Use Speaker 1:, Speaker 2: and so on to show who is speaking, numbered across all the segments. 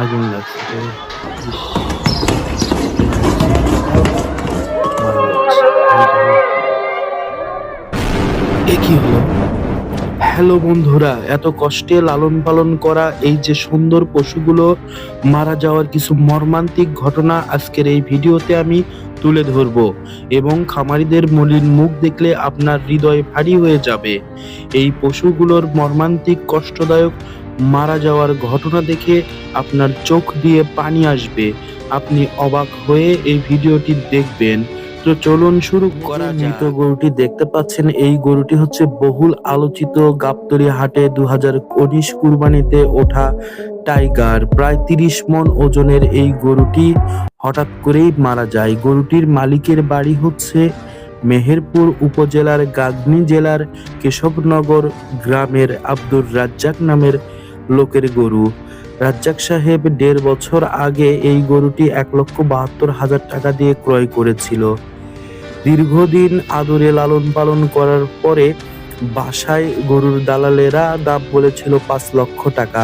Speaker 1: আগুন লাগছে রে। ইস, এ কি হলো? হ্যালো বন্ধুরা, এত কষ্টে লালন পালন করা এই যে সুন্দর পশুগুলো মারা যাওয়ার কিছু মর্মান্তিক ঘটনা আজকের এই ভিডিওতে আমি তুলে ধরবো এবং খামারিদের মলিন মুখ দেখলে আপনার হৃদয় ভারী হয়ে যাবে। এই পশুগুলোর মর্মান্তিক কষ্টদায়ক মারা যাওয়ার ঘটনা দেখে আপনার চোখ দিয়ে পানি আসবে। আপনি অবাক হয়ে এই ভিডিওটি দেখবেন। তো চলুন শুরু করা যাক। মৃত গরুটি দেখতে পাচ্ছেন, এই গরুটি হচ্ছে বহুল আলোচিত গাবতলী হাটে 2019 কুরবানিতে ওঠা টাইগার। প্রায় 30 মণ ওজনের এই গরুটি হঠাৎ করেই মারা যায়। গরুটির মালিকের বাড়ি হচ্ছে মেহেরপুর উপজেলার গাংনী জেলার কেশবনগর গ্রামের আব্দুর রাজ্জাক নামের লোকের গরু। রাজ্জাক সাহেব 1.5 বছর আগে এই গরুটি 1,72,000 টাকা দিয়ে ক্রয় করেছিল। দীর্ঘদিন আদরে লালন পালন করার পরে বাসায় গরুর দালালেরা দাম বলেছিল 5 লক্ষ টাকা।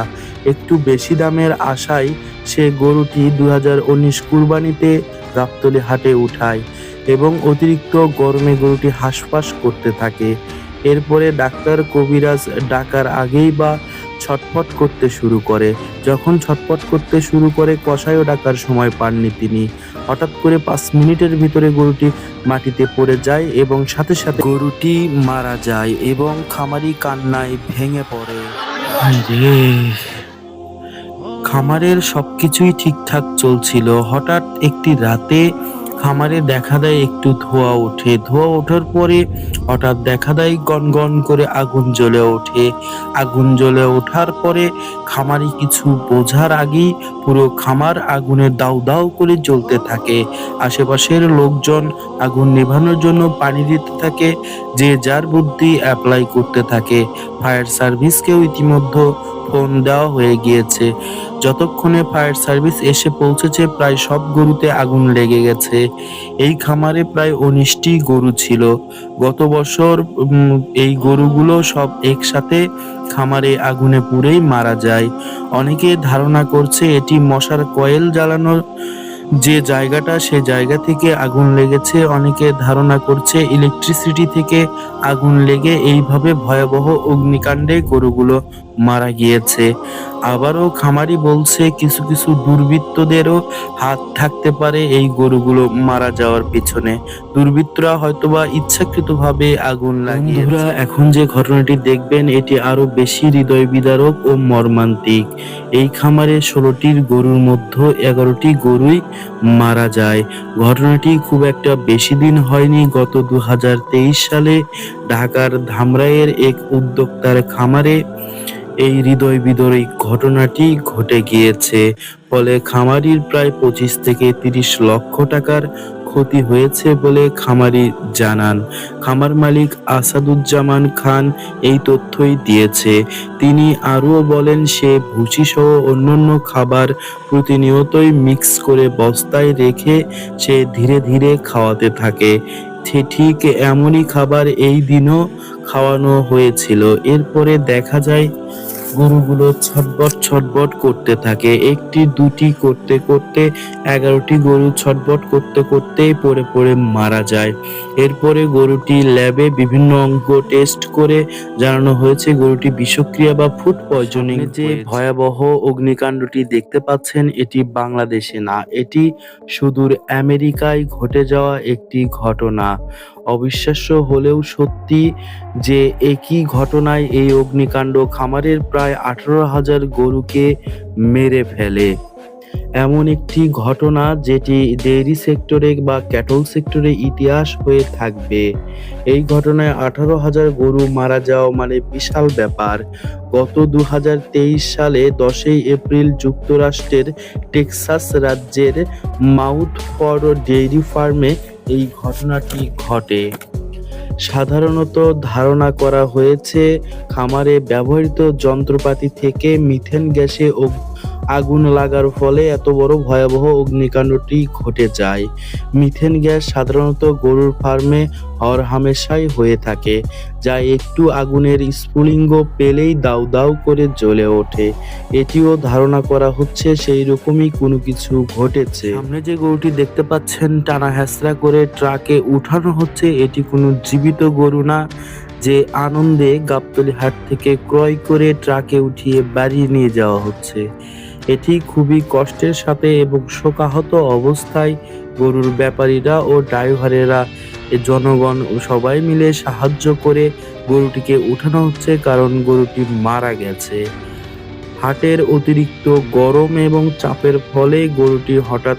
Speaker 1: একটু বেশি দামের আশায় সে গরুটি 2019 কুরবানিতে গাবতলী হাটে উঠায় এবং অতিরিক্ত গরমে গরুটি হাঁসফাঁস করতে থাকে। এরপরে ডাক্তার কবিরাজ ডাকার আগেই বা ছটফট করতে শুরু করে। যখন ছটফট করতে শুরু করে কসাইও ডাকার সময় পাননি তিনি। হঠাৎ করে 5 মিনিটের ভিতরে গরুটি মাটিতে পড়ে যায় এবং সাথে সাথে গরুটি মারা যায় এবং খামারি কান্নায় ভেঙে পড়ে। রে, খামারের সবকিছুই ঠিকঠাক চলছিল। হঠাৎ একটি রাতে খামারে দেখা দেয় একটু ধোঁয়া ওঠে। ধোঁয়া ওঠার পরে হঠাৎ দেখা দেয় গনগন করে আগুন জ্বলে ওঠে। আগুন জ্বলে ওঠার পরে খামারি কিছু বোঝার আগেই পুরো খামার আগুনে দাউ দাউ করে জ্বলতে থাকে। আশেপাশের লোকজন আগুন নেভানোর জন্য পানি দিতে থাকে, যে যার বুদ্ধি অ্যাপ্লাই করতে থাকে। ফায়ার সার্ভিসকেও ইতিমধ্যে ফোন দেওয়া হয়ে গিয়েছে। যতক্ষণে ফায়ার সার্ভিস এসে পৌঁছেছে প্রায় সব গরুতে আগুন লেগে গেছে। এই খামারে প্রায় 19টি গরু ছিল। গত বছর এই গরুগুলো সব একসাথে খামারে আগুনে পুড়েই মারা যায়। অনেকে ধারণা করছে এটি মশার কয়েল জ্বালানোর যে জায়গাটা, সে জায়গা থেকে আগুন লেগেছে। অনেকে ধারণা করছে ইলেকট্রিসিটি থেকে আগুন লেগে এইভাবে ভয়াবহ অগ্নিকাণ্ডে গরুগুলো মারা গিয়েছে। আবারও খামারি বলছে কিছু কিছু দুর্বৃত্তদেরও হাত থাকতে পারে এই গরুগুলো মারা যাওয়ার পিছনে। দুর্বৃত্তরা হয়তোবা ইচ্ছাকৃতভাবে আগুন লাগিয়েছে। বন্ধুরা, এখন যে ঘটনাটি দেখবেন এটি আরো বেশি হৃদয় বিদারক ও মর্মান্তিক। এই খামারে 16টির গরুর মধ্যে 11টি গরুই মারা যায়। ঘটনাটি খুব একটা বেশি দিন হয়নি। গত 2023 সালে ঢাকার ধামরাইয়ের এক উদ্যোক্তার খামারে এই হৃদয় বিদারক ঘটনাটি ঘটে গিয়েছে। ফলে খামারির প্রায় 25 থেকে 30 লক্ষ টাকার ক্ষতি হয়েছে বলে খামারি জানান। খামার মালিক আসাদুজ্জামান খান এই তথ্যই দিয়েছে। তিনি আরও বলেন, সে ভুসি সহ অন্যান্য খাবার প্রতিনিয়তই মিক্স করে বস্তায় রেখে সে ধীরে ধীরে খাওয়াতে থাকে। ঠিক এমনই খাবার এই দিনও খাওয়ানো হয়েছিল। এরপরে দেখা যায় গরুগুলো ছটবট ছটবট করতে থাকে। একটি দুটি করতে করতে 11টি গরু ছটবট করতে করতেই পড়ে পড়ে মারা যায়। এরপরে গরুটি ল্যাবে বিভিন্ন অঙ্গ টেস্ট করে জানানো হয়েছে গরুটি বিষক্রিয়া বা ফুড পয়জনিং। যে ভয়াবহ অগ্নিকাণ্ডটি দেখতে পাচ্ছেন এটি বাংলাদেশে না, এটি সুদূর আমেরিকায় ঘটে যাওয়া একটি ঘটনা। অবিশ্বাস্য হলেও সত্যি যে একই ঘটনায় এই অগ্নিকাণ্ড খামারের প্রায় 18,000 গরুকে মেরে ফেলে। এমন একটি ঘটনা যেটি ডেইরি সেক্টরে বা ক্যাটল সেক্টরে ইতিহাস হয়ে থাকবে। এই ঘটনায় 18,000 গরু মারা যাওয়া মানে বিশাল ব্যাপার। গত 2023 সালে 10ই এপ্রিল যুক্তরাষ্ট্রের টেক্সাস রাজ্যের মাউথ ফর ডেইরি ফার্মে এই ঘটনাটি ঘটে। সাধারণত ধারণা করা হয়েছে খামারে ব্যবহৃত যন্ত্রপাতি থেকে মিথেন গ্যাসে আগুন লাগার ফলে এত বড় ভয়াবহ অগ্নিকাণ্ডটি ঘটে যায়। মিথেন গ্যাস সাধারণত গরুর ফার্মে হরহামেশাই হয়ে থাকে, যা একটু আগুনের স্ফুলিঙ্গ পেলেই দাউ দাউ করে জ্বলে ওঠে। এটিও ধারণা করা হচ্ছে সেই রকমই কোনো কিছু ঘটেছে। সামনে যে গরুটি দেখতে পাচ্ছেন টানা হেঁচড়া করে ট্রাকে উঠানো হচ্ছে, এটি কোনো জীবিত গরু না, যে আনন্দে গাবতলী হাট থেকে ক্রয় করে ট্রাকে উঠিয়ে বাড়ি নিয়ে যাওয়া হচ্ছে। এটি খুবই কষ্টের সাথে এবং শোকাহত অবস্থায় গরুর ব্যাপারীরা ও ড্রাইভারেরা, জনগণ সবাই মিলে সাহায্য করে গরুটিকে উঠানো হচ্ছে, কারণ গরুটি মারা গেছে। হাটের অতিরিক্ত গরম এবং চাপের ফলে গরুটি হঠাৎ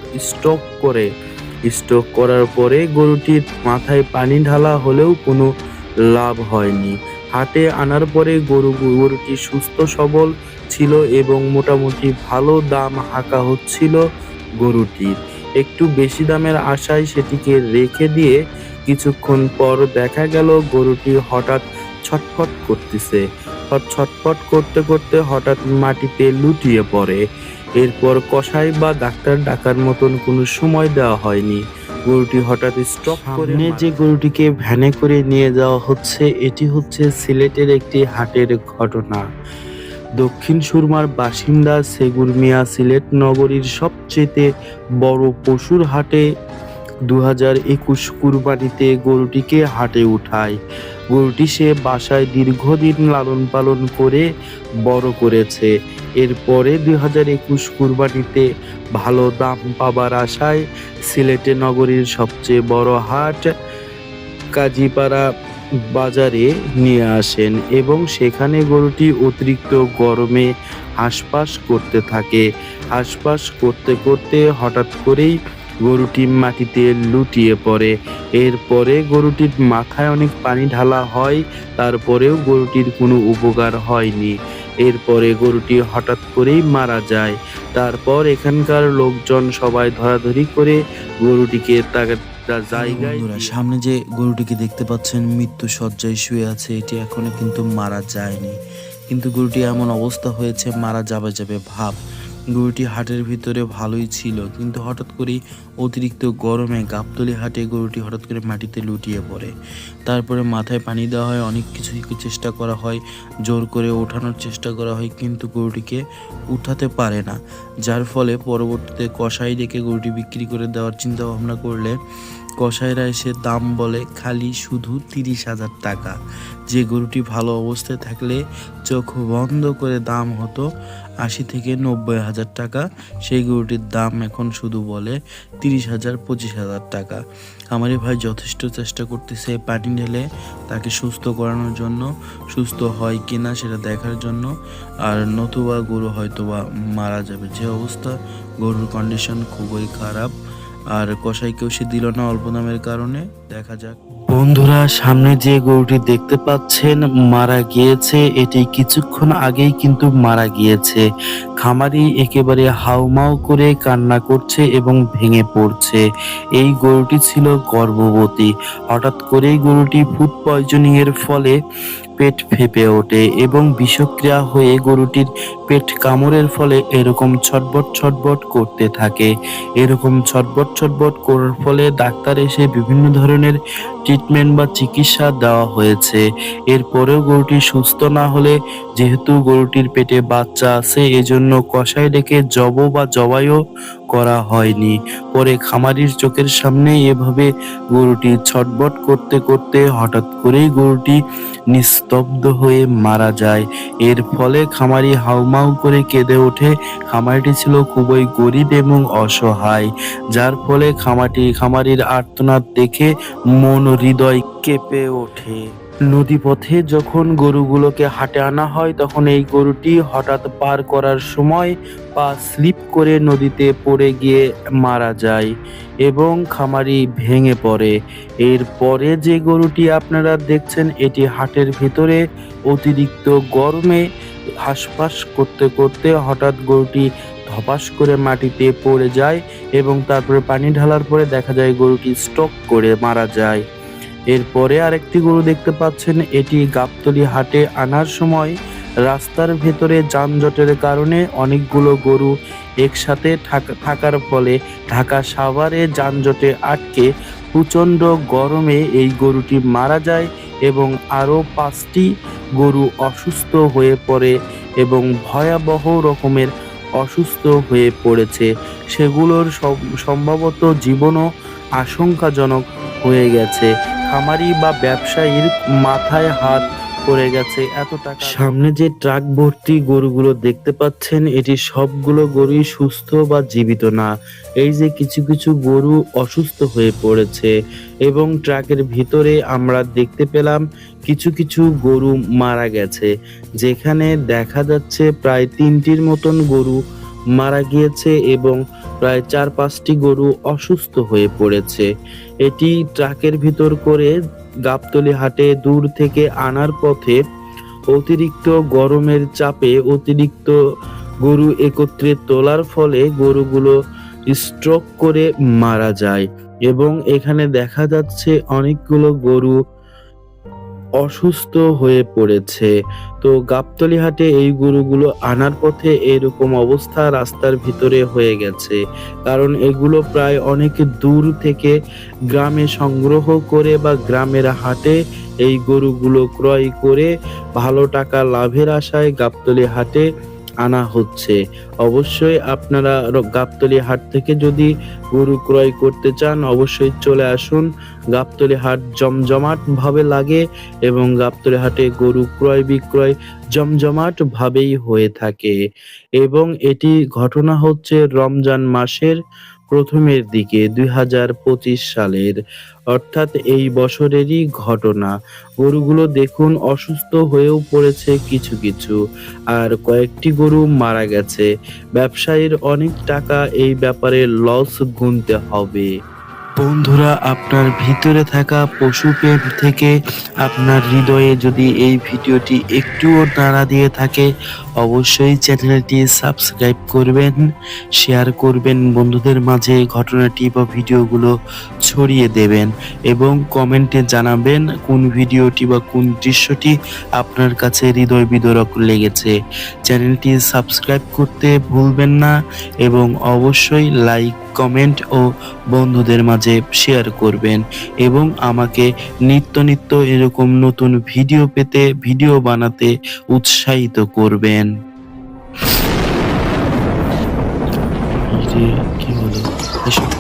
Speaker 1: স্ট্রোক করার পরে গরুটির মাথায় পানি ঢালা হলেও কোনো লাভ হয়নি। হাটে আনার পরে গরুটি সুস্থ সবল ছিল এবং মোটামুটি ভালো দাম হাঁকা হচ্ছিল গরুটির। একটু বেশি দামের আশায় সেটিকে রেখে দিয়ে কিছুক্ষণ পর দেখা গেল গরুটি হঠাৎ ছটফট করতেছে। ছটফট করতে করতে হঠাৎ মাটিতে লুটিয়ে পড়ে। এরপর কসাই বা ডাক্তার ডাকার মতন কোনো সময় দেওয়া হয়নি। গরুটি হঠাৎ স্ট্রোক করে যে গরুটিকে ভ্যানে করে নিয়ে যাওয়া হচ্ছে, এটি হচ্ছে সিলেটের একটি হাটের ঘটনা। দক্ষিণ সুরমার বাসিন্দা সেগুর মিয়া সিলেট নগরীর সবচেয়ে বড় পশুর হাটে 2021 কুরবানিতে গরুটিকে হাটে উঠায়। গরুটি সে বাসায় দীর্ঘদিন লালন পালন করে বড় করেছে। এরপরে 2021 কুরবানিতে ভালো দাম পাবার আশায় সিলেটে নগরীর সবচেয়ে বড় হাট কাজীপাড়া বাজারে নিয়ে আসেন এবং সেখানে গরুটি অতিরিক্ত গরমে হাঁসফাঁস করতে থাকে। হাঁসফাঁস করতে করতে হঠাৎ করেই গরুটি মাটিতে লুটিয়ে পড়ে। এরপরে গরুটির মাথায় অনেক পানি ঢালা হয়, তারপরেও গরুটির কোনো উপকার হয়নি। এরপরে গরুটি হঠাৎ করেই মারা যায়। তারপর এখানকার লোকজন সবাই ধরাধরি করে গরুটিকে জায়গায়। সামনে যে গরুটিকে দেখতে পাচ্ছেন মৃত্যু শয্যায় শুয়ে আছে, এটি এখনো কিন্তু মারা যায়নি, কিন্তু গরুটি এমন অবস্থা হয়েছে মারা যাবে ভাব। গরুটি হাটের ভিতরে ভালোই ছিল, কিন্তু হঠাৎ করেই অতিরিক্ত গরমে গাবতলী হাটে গরুটি হঠাৎ করে মাটিতে লুটিয়ে পড়ে। তারপরে মাথায় পানি দেওয়া হয়, অনেক কিছুই চেষ্টা করা হয়, জোর করে ওঠানোর চেষ্টা করা হয়, কিন্তু গরুটিকে উঠাতে পারে না। যার ফলে পরবর্তীতে কসাই ডেকে গরুটি বিক্রি করে দেওয়ার চিন্তা ভাবনা করলে কসাইরা এসে দাম বলে খালি শুধু 30,000 টাকা। যে গরুটি ভালো অবস্থায় থাকলে চোখ বন্ধ করে দাম হতো 80 থেকে 90,000 টাকা, সেই গরুটির দাম এখন শুধু বলে 30,000 25,000 টাকা। আমারই ভাই যথেষ্ট চেষ্টা করতেছে পানি ঢেলে তাকে সুস্থ করানোর জন্য, সুস্থ হয় কিনা সেটা দেখার জন্য, আর নতুবা গরু হয়তোবা মারা যাবে। যে অবস্থা, গরুর কন্ডিশন খুবই খারাপ, আর কসাইকেও সে দিল না অল্প দামের কারণে। দেখা যাক। বন্ধুরা, সামনে যে গরুটি দেখতে পাচ্ছেন মারা গিয়েছে, এটি কিছুক্ষণ আগেই কিন্তু মারা গিয়েছে। খামারি একেবারে হাউমাউ করে কান্না করছে এবং ভেঙে পড়ছে। এই গরুটি ছিল গর্ভবতী। হঠাৎ করেই গরুটি ফুড পয়জনিং এর ফলে পেট ফেঁপে ওঠে এবং বিষক্রিয়া হয়ে গরুটির পেট কামড়ের ফলে এরকম ছটবট করতে থাকে। এরকম ছটবট করার ফলে ডাক্তার এসে বিভিন্ন ধরনের ট্রিটমেন্ট বা চিকিৎসা দেওয়া হয়েছে। এরপরেও গরুটি সুস্থ না হলে, যেহেতু গরুটির পেটে বাচ্চা আছে, এজন্য কসাই ডেকে জবাইও করা হয়নি। পরে খামারির চোখের সামনে এভাবে গরুটি ছটবট করতে করতে হঠাৎ করেই গরুটি নিস্তব্ধ হয়ে মারা যায়। এর ফলে খামারি হাউমাউ করে কেঁদে ওঠে। খামারিটি ছিল খুবই গরিব এবং অসহায়, যার ফলে খামারির আর্তনাদ দেখে মন হৃদয় কেঁপে ওঠে। নদীপথে যখন গরুগুলোকে হাটে আনা হয়, তখন এই গরুটি হঠাৎ পার করার সময় পা স্লিপ করে নদীতে পড়ে গিয়ে মারা যায় এবং খামারি ভেঙে পড়ে। এরপরে যে গরুটি আপনারা দেখছেন, এটি হাটের ভিতরে অতিরিক্ত গরমে হাঁসফাঁস করতে করতে হঠাৎ গরুটি ধপাস করে মাটিতে পড়ে যায় এবং তারপরে পানি ঢালার পরে দেখা যায় গরুটি স্ট্রোক করে মারা যায়। এরপরে আরেকটি গরু দেখতে পাচ্ছেন, এটি গাবতলী হাটে আনার সময় রাস্তার ভেতরে যানজটের কারণে অনেকগুলো গরু একসাথে থাকার ফলে ঢাকা সাভারে যানজটে আটকে প্রচণ্ড গরমে এই গরুটি মারা যায় এবং আরও 5টি গরু অসুস্থ হয়ে পড়ে এবং ভয়াবহ রকমের অসুস্থ হয়ে পড়েছে। সেগুলোর সম্ভবত জীবনও আশঙ্কাজনক হয়ে গেছে। খামারি বা ব্যবসায়ীর মাথায় হাত পড়ে গেছে এত টাকা। সামনে যে ট্রাক ভর্তি গরুগুলো দেখতে পাচ্ছেন, এটি সবগুলো গরুই সুস্থ বা জীবিত না। এই যে কিছু কিছু গরু অসুস্থ হয়ে পড়েছে এবং ট্রাকের ভিতরে আমরা দেখতে পেলাম কিছু কিছু গরু মারা গেছে, যেখানে দেখা যাচ্ছে প্রায় 3টির মতন গরু মারা গিয়েছে এবং প্রায় 4-5টি গরু অসুস্থ হয়ে পড়েছে। এটি ট্রাকের ভিতর করে গাবতলী হাটে দূর থেকে আনার পথে অতিরিক্ত গরমের চাপে অতিরিক্ত গরু একত্রে তোলার ফলে গরুগুলো স্ট্রোক করে মারা যায় এবং এখানে দেখা যাচ্ছে অনেকগুলো গরু অসুস্থ হয়ে পড়েছে। তো গাবতলী হাটে এই গরুগুলো আনার পথে এরকম অবস্থা রাস্তার ভিতরে হয়ে গেছে, কারণ এগুলো প্রায় অনেক দূর থেকে গ্রামে সংগ্রহ করে বা গ্রামের হাটে এই গরুগুলো ক্রয় করে ভালো টাকা লাভের আশায় গাবতলী হাটে আনা হচ্ছে। অবশ্যই আপনারা গাবতলী হাট থেকে যদি গরু ক্রয় করতে চান অবশ্যই চলে আসুন। গাবতলী হাট জমজমাট ভাবে লাগে এবং গাবতলী হাটে গরু ক্রয় বিক্রয় জমজমাট ভাবেই হয়ে থাকে এবং এটি ঘটনা হচ্ছে রমজান মাসের প্রথমের দিকে 2025 সালের, অর্থাৎ এই বছরেরই ঘটনা। গরুগুলো দেখুন অসুস্থ হয়েও পড়েছে কিছু কিছু, আর কয়েকটি গরু মারা গেছে। ব্যবসায়ীর অনেক টাকা এই ব্যাপারে লস গুনতে হবে। বন্ধুরা, আপনার ভিতরে থাকা পশুপ্রেম থেকে আপনার হৃদয়ে যদি এই ভিডিওটি একটুও নাড়া দিয়ে থাকে অবশ্যই চ্যানেলটি সাবস্ক্রাইব করবেন, শেয়ার করবেন বন্ধুদের মাঝে, ঘটনাটি বা ভিডিওগুলো ছড়িয়ে দেবেন এবং কমেন্টে জানাবেন কোন ভিডিওটি বা কোন দৃশ্যটি আপনার কাছে হৃদয় বিদারক লেগেছে। চ্যানেলটি সাবস্ক্রাইব করতে ভুলবেন না এবং অবশ্যই লাইক, কমেন্ট ও বন্ধুদের মাঝে শেয়ার করবেন এবং আমাকে নিত্য নিত্য এরকম নতুন ভিডিও পেতে, ভিডিও বানাতে উৎসাহিত করবেন। কি হলো? এসব